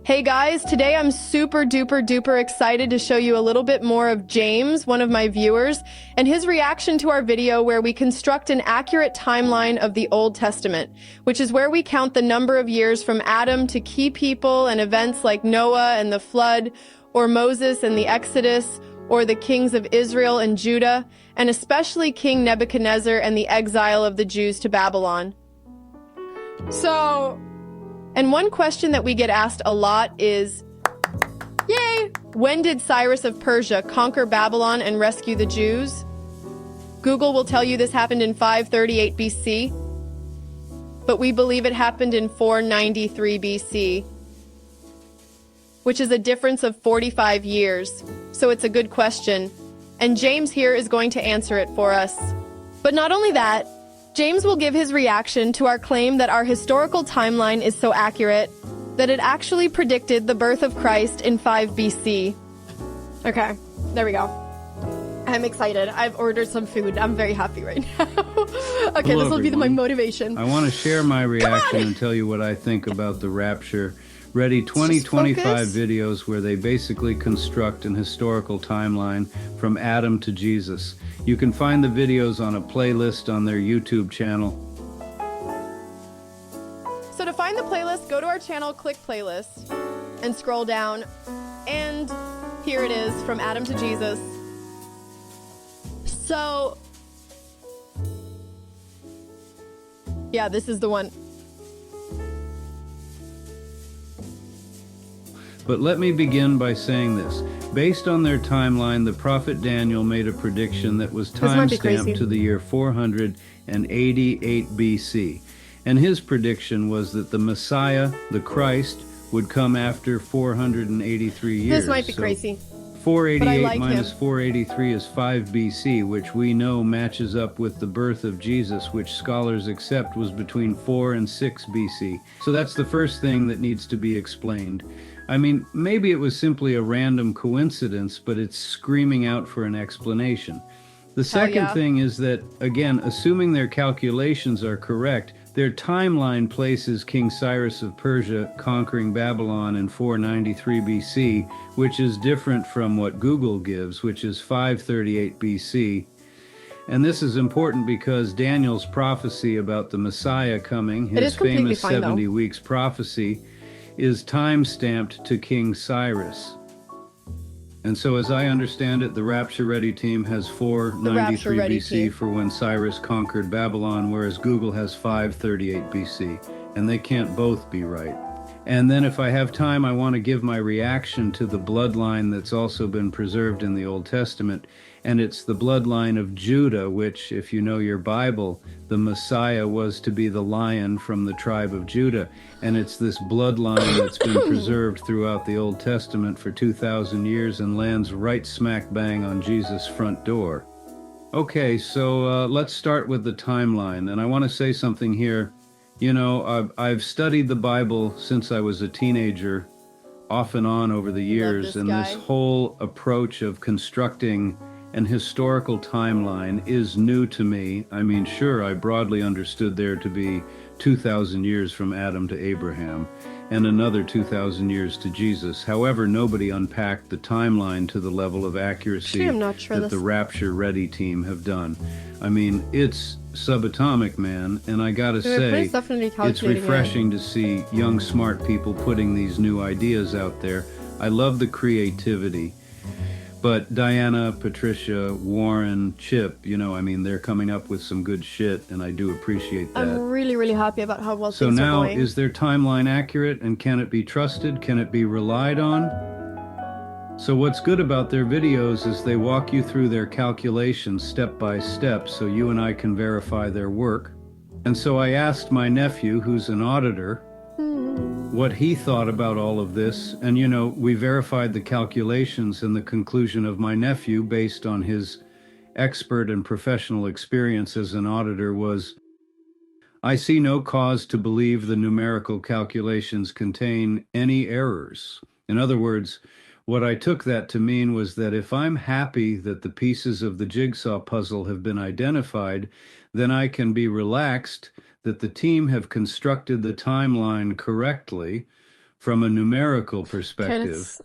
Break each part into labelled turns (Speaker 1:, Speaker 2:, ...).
Speaker 1: Hey guys, today I'm super duper excited to show you a little bit more of James, one of my viewers, and his reaction to our video where we construct an accurate timeline of the Old Testament, which is where we count the number of years from Adam to key people and events like Noah and the flood, or Moses and the Exodus, or the kings of Israel and Judah, and especially King Nebuchadnezzar and the exile of the Jews to Babylon. And one question that we get asked a lot is, yay, when did Cyrus of Persia conquer Babylon and rescue the Jews? Google will tell you this happened in 538 BC, but we believe it happened in 493 BC, which is a difference of 45 years. So it's a good question, and James here is going to answer it for us. But not only that, James will give his reaction to our claim that our historical timeline is so accurate that it actually predicted the birth of Christ in 5 BC. Okay, there we go. I'm excited. I've ordered some food. I'm very happy right now. Okay,
Speaker 2: Hello,
Speaker 1: this will be my
Speaker 2: everyone.
Speaker 1: motivation.
Speaker 2: I want to share my reaction and tell you what I think about the rapture. Ready 2025 videos where they basically construct an historical timeline from Adam to Jesus. You can find the videos on a playlist on their YouTube channel.
Speaker 1: So to find the playlist, go to our channel, click playlist, and scroll down. And here it is, from Adam to Jesus. So, yeah, this is the one.
Speaker 2: But let me begin by saying this. Based on their timeline, the prophet Daniel made a prediction that was time-stamped to the year 488 BC. And his prediction was that the Messiah, the Christ, would come after 483 years.
Speaker 1: This might be crazy.
Speaker 2: 488 minus 483 is 5 BC, which we know matches up with the birth of Jesus, which scholars accept was between 4 and 6 BC. So that's the first thing that needs to be explained. I mean, maybe it was simply a random coincidence, but it's screaming out for an explanation. The second thing is that, again, assuming their calculations are correct, their timeline places King Cyrus of Persia conquering Babylon in 493 BC, which is different from what Google gives, which is 538 BC. And this is important because Daniel's prophecy about the Messiah coming, his famous 70 weeks prophecy, is time-stamped to King Cyrus. And so as I understand it, the Rapture Ready team has 493 BC for when Cyrus conquered Babylon, whereas Google has 538 BC, and they can't both be right. And then if I have time, I want to give my reaction to the bloodline that's also been preserved in the Old Testament, and it's the bloodline of Judah, which, if you know your Bible, the Messiah was to be the lion from the tribe of Judah. And it's this bloodline that's been preserved throughout the Old Testament for 2,000 years and lands right smack bang on Jesus' front door. Okay, so let's start with the timeline. And I want to say something here. You know, I've studied the Bible since I was a teenager, off and on over the years, and this whole approach of constructing an historical timeline is new to me. I mean, sure, I broadly understood there to be 2,000 years from Adam to Abraham and another 2,000 years to Jesus. However, nobody unpacked the timeline to the level of accuracy that the Rapture Ready team have done. I mean, it's subatomic, man, and I gotta say, it's refreshing to see young, smart people putting these new ideas out there. I love the creativity. But Diana, Patricia, Warren, Chip, you know, I mean, they're coming up with some good shit, and I do appreciate that.
Speaker 1: I'm really happy about how well things are
Speaker 2: going. So now,
Speaker 1: is
Speaker 2: their timeline accurate, and can it be trusted? Can it be relied on? So what's good about their videos is they walk you through their calculations step by step, so you and I can verify their work. And so I asked my nephew, who's an auditor, what he thought about all of this, and you know, we verified the calculations, and the conclusion of my nephew, based on his expert and professional experience as an auditor, was, I see no cause to believe the numerical calculations contain any errors. In other words, what I took that to mean was that if I'm happy that the pieces of the jigsaw puzzle have been identified, then I can be relaxed that the team have constructed the timeline correctly, from a numerical
Speaker 1: Okay,
Speaker 2: perspective,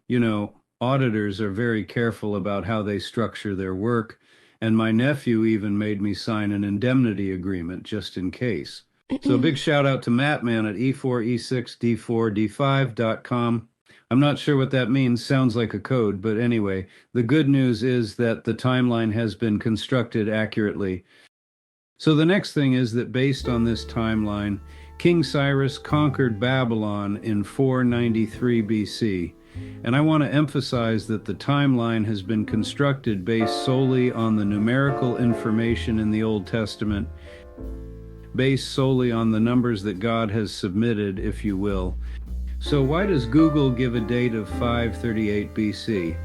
Speaker 2: you know, auditors are very careful about how they structure their work, and my nephew even made me sign an indemnity agreement just in case. So a big shout out to Mattman at e4e6d4d5.com. I'm not sure what that means. Sounds like a code, but anyway, the good news is that the timeline has been constructed accurately. So the next thing is that based on this timeline, King Cyrus conquered Babylon in 493 BC. And I want to emphasize that the timeline has been constructed based solely on the numerical information in the Old Testament, based solely on the numbers that God has submitted, if you will. So why does Google give a date of 538 BC?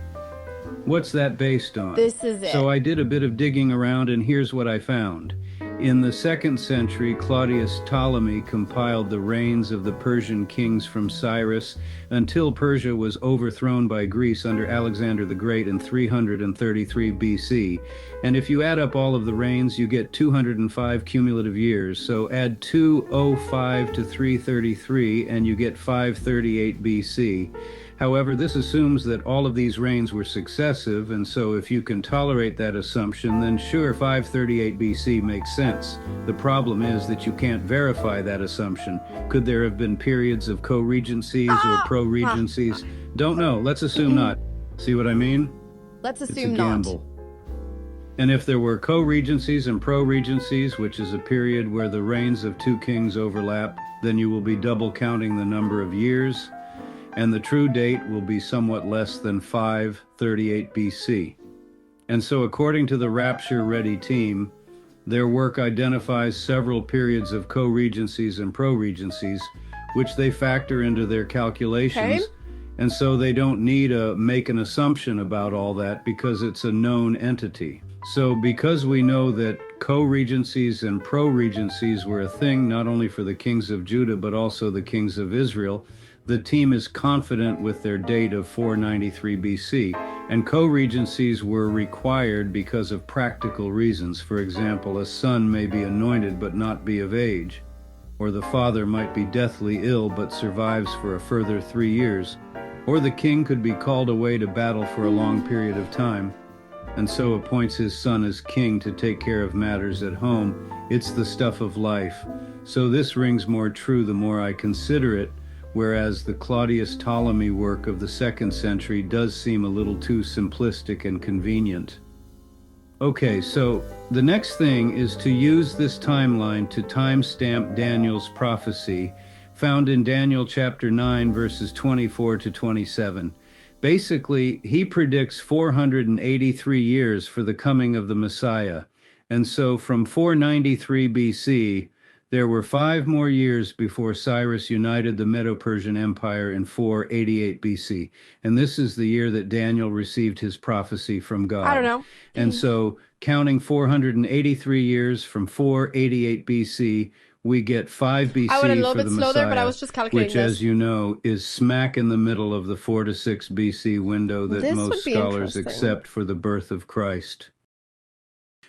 Speaker 2: What's that based on?
Speaker 1: this is it.
Speaker 2: So I did a bit of digging around, and here's what I found. In the 2nd century, Claudius Ptolemy compiled the reigns of the Persian kings from Cyrus until Persia was overthrown by Greece under Alexander the Great in 333 BC. And if you add up all of the reigns, you get 205 cumulative years. So add 205 to 333, and you get 538 BC. However, this assumes that all of these reigns were successive, and so if you can tolerate that assumption, then sure, 538 BC makes sense. The problem is that you can't verify that assumption. Could there have been periods of co-regencies or pro-regencies? Don't know. Let's assume not. See what I mean?
Speaker 1: Let's
Speaker 2: It's a
Speaker 1: assume not.
Speaker 2: gamble. And if there were co-regencies and pro-regencies, which is a period where the reigns of two kings overlap, then you will be double counting the number of years, and the true date will be somewhat less than 538 BC. And so according to the Rapture Ready team, their work identifies several periods of co-regencies and pro-regencies, which they factor into their calculations.
Speaker 1: Okay.
Speaker 2: And so they don't need to make an assumption about all that because it's a known entity. So because we know that co-regencies and pro-regencies were a thing not only for the kings of Judah but also the kings of Israel, the team is confident with their date of 493 BC, and co-regencies were required because of practical reasons. For example, a son may be anointed but not be of age, or the father might be deathly ill but survives for a further 3 years, or the king could be called away to battle for a long period of time, and so appoints his son as king to take care of matters at home. It's the stuff of life. So this rings more true the more I consider it, whereas the Claudius Ptolemy work of the 2nd century does seem a little too simplistic and convenient. Okay, so the next thing is to use this timeline to timestamp Daniel's prophecy, found in Daniel chapter 9, verses 24 to 27. Basically, he predicts 483 years for the coming of the Messiah. And so from 493 BC, there were 5 more years before Cyrus united the Medo-Persian Empire in 488 BC. And this is the year that Daniel received his prophecy from God.
Speaker 1: I don't know.
Speaker 2: And so counting 483 years from 488 BC, we get 5 BC
Speaker 1: I went a little
Speaker 2: for
Speaker 1: bit
Speaker 2: the
Speaker 1: slow
Speaker 2: Messiah,
Speaker 1: there, but I was just calculating
Speaker 2: which,
Speaker 1: this.
Speaker 2: as you know, is smack in the middle of the 4 to 6 BC window that
Speaker 1: This
Speaker 2: most
Speaker 1: would be
Speaker 2: scholars
Speaker 1: interesting.
Speaker 2: accept for the birth of Christ.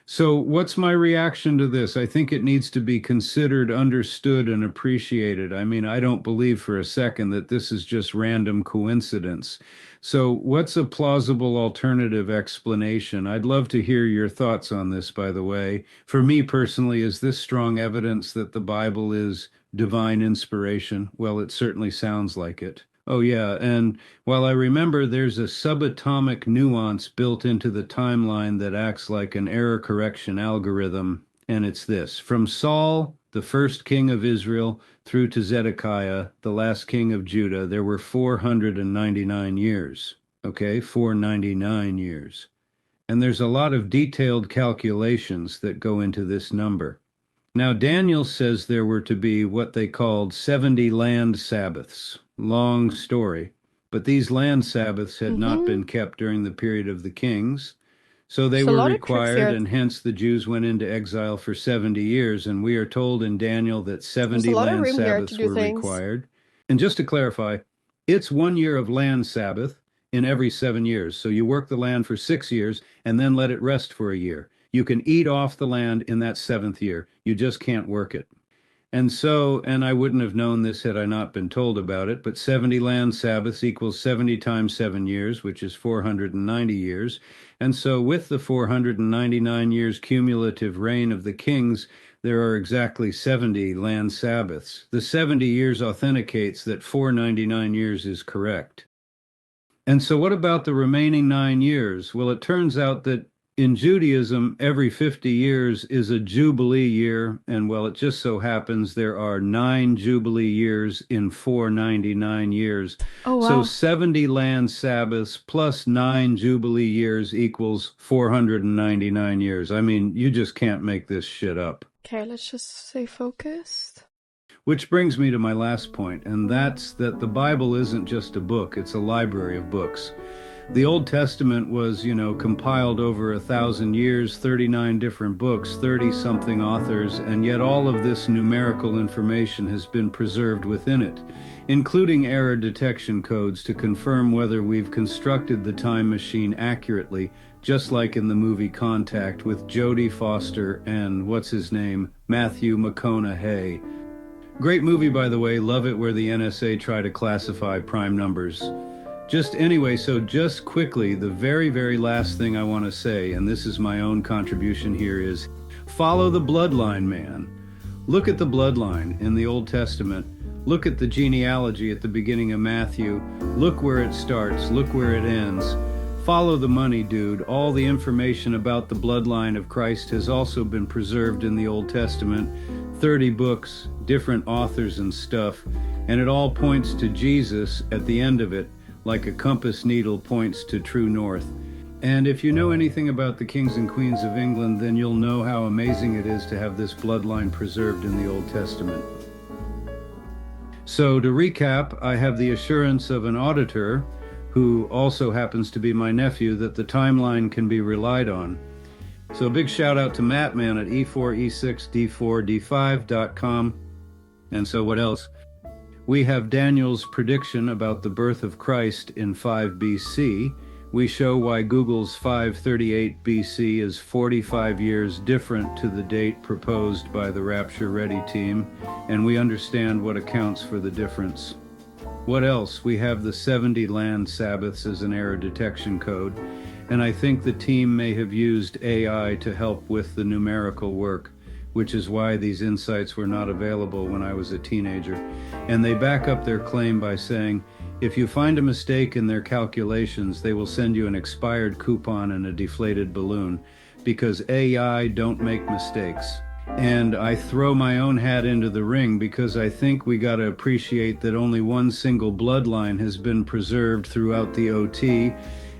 Speaker 2: So what's my reaction to this? I think it needs to be considered, understood, and appreciated. I mean, I don't believe for a second that this is just random coincidence. So what's a plausible alternative explanation? I'd love to hear your thoughts on this, by the way. For me personally, is this strong evidence that the Bible is divine inspiration? Well, it certainly sounds like it. Oh, yeah, and while I remember there's a subatomic nuance built into the timeline that acts like an error correction algorithm, and it's this. From Saul, the first king of Israel, through to Zedekiah, the last king of Judah, there were 499 years. Okay, 499 years. And there's a lot of detailed calculations that go into this number. Now, Daniel says there were to be what they called 70 land Sabbaths. Long story. But these land Sabbaths had not been kept during the period of the kings. So they
Speaker 1: There's a
Speaker 2: were
Speaker 1: lot of tricks
Speaker 2: required,
Speaker 1: here.
Speaker 2: and hence the Jews went into exile for 70 years. And we are told in Daniel that
Speaker 1: There's
Speaker 2: 70
Speaker 1: a lot of
Speaker 2: land
Speaker 1: room here to
Speaker 2: Sabbaths
Speaker 1: do
Speaker 2: were
Speaker 1: things.
Speaker 2: required. And just to clarify, it's 1 year of land Sabbath in every 7 years. So you work the land for 6 years and then let it rest for a year. You can eat off the land in that 7th year. You just can't work it. And I wouldn't have known this had I not been told about it, but 70 land Sabbaths equals 70 times 7 years, which is 490 years. And so with the 499 years cumulative reign of the kings, there are exactly 70 land Sabbaths. The 70 years authenticates that 499 years is correct. And so what about the remaining 9 years? Well, it turns out that in Judaism, every 50 years is a Jubilee year, and well, it just so happens there are 9 Jubilee years in 499 years.
Speaker 1: Oh, wow.
Speaker 2: So 70 land Sabbaths plus 9 Jubilee years equals 499 years. I mean, you just can't make this shit up.
Speaker 1: Okay, let's just stay focused.
Speaker 2: Which brings me to my last point, and that's that the Bible isn't just a book, it's a library of books. The Old Testament was, compiled over 1,000 years, 39 different books, 30-something authors, and yet all of this numerical information has been preserved within it, including error detection codes to confirm whether we've constructed the time machine accurately, just like in the movie Contact with Jodie Foster and, Matthew McConaughey. Great movie, by the way. Love it where the NSA try to classify prime numbers. So just quickly, the very, very last thing I want to say, and this is my own contribution here, is follow the bloodline, man. Look at the bloodline in the Old Testament. Look at the genealogy at the beginning of Matthew. Look where it starts. Look where it ends. Follow the money, dude. All the information about the bloodline of Christ has also been preserved in the Old Testament. 30 books, different authors and stuff, and it all points to Jesus at the end of it, like a compass needle points to true north. And if you know anything about the kings and queens of England, then you'll know how amazing it is to have this bloodline preserved in the Old Testament. So to recap, I have the assurance of an auditor, who also happens to be my nephew, that the timeline can be relied on. So a big shout out to Mattman at e4e6d4d5.com. And so what else? We have Daniel's prediction about the birth of Christ in 5 BC. We show why Google's 538 BC is 45 years different to the date proposed by the Rapture Ready team, and we understand what accounts for the difference. What else? We have the 70 land Sabbaths as an error detection code, and I think the team may have used AI to help with the numerical work, which is why these insights were not available when I was a teenager. And they back up their claim by saying, if you find a mistake in their calculations, they will send you an expired coupon and a deflated balloon, because AI don't make mistakes. And I throw my own hat into the ring because I think we got to appreciate that only one single bloodline has been preserved throughout the OT,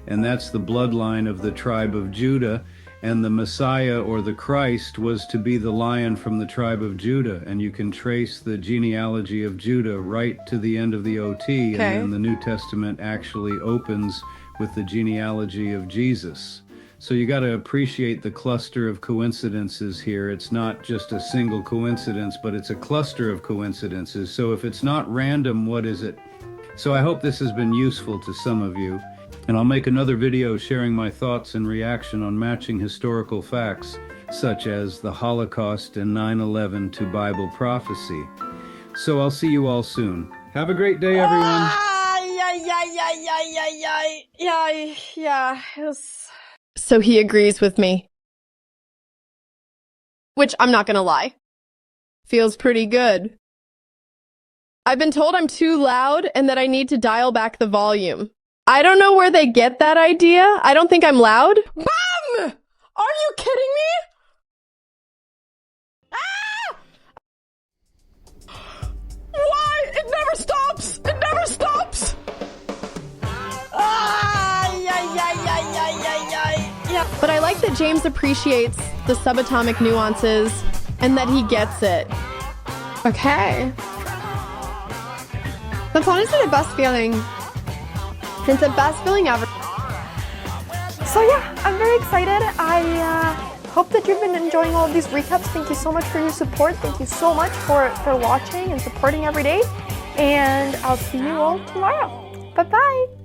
Speaker 2: and that's the bloodline of the tribe of Judah. And the Messiah, or the Christ, was to be the lion from the tribe of Judah. And you can trace the genealogy of Judah right to the end of the OT.
Speaker 1: Okay.
Speaker 2: And then the New Testament actually opens with the genealogy of Jesus. So you got to appreciate the cluster of coincidences here. It's not just a single coincidence, but it's a cluster of coincidences. So if it's not random, what is it? So I hope this has been useful to some of you. And I'll make another video sharing my thoughts and reaction on matching historical facts, such as the Holocaust and 9/11 to Bible prophecy. So I'll see you all soon. Have a great day, everyone.
Speaker 1: Yeah. So he agrees with me. Which, I'm not gonna lie, feels pretty good. I've been told I'm too loud and that I need to dial back the volume. I don't know where they get that idea. I don't think I'm loud. BAM! Are you kidding me? Ah! Why? It never stops! It never stops! Yeah. But I like that James appreciates the subatomic nuances and that he gets it. Okay. That's honestly the best feeling. It's the best feeling ever. So yeah, I'm very excited. I hope that you've been enjoying all of these recaps. Thank you so much for your support. Thank you so much for watching and supporting every day. And I'll see you all tomorrow. Bye-bye.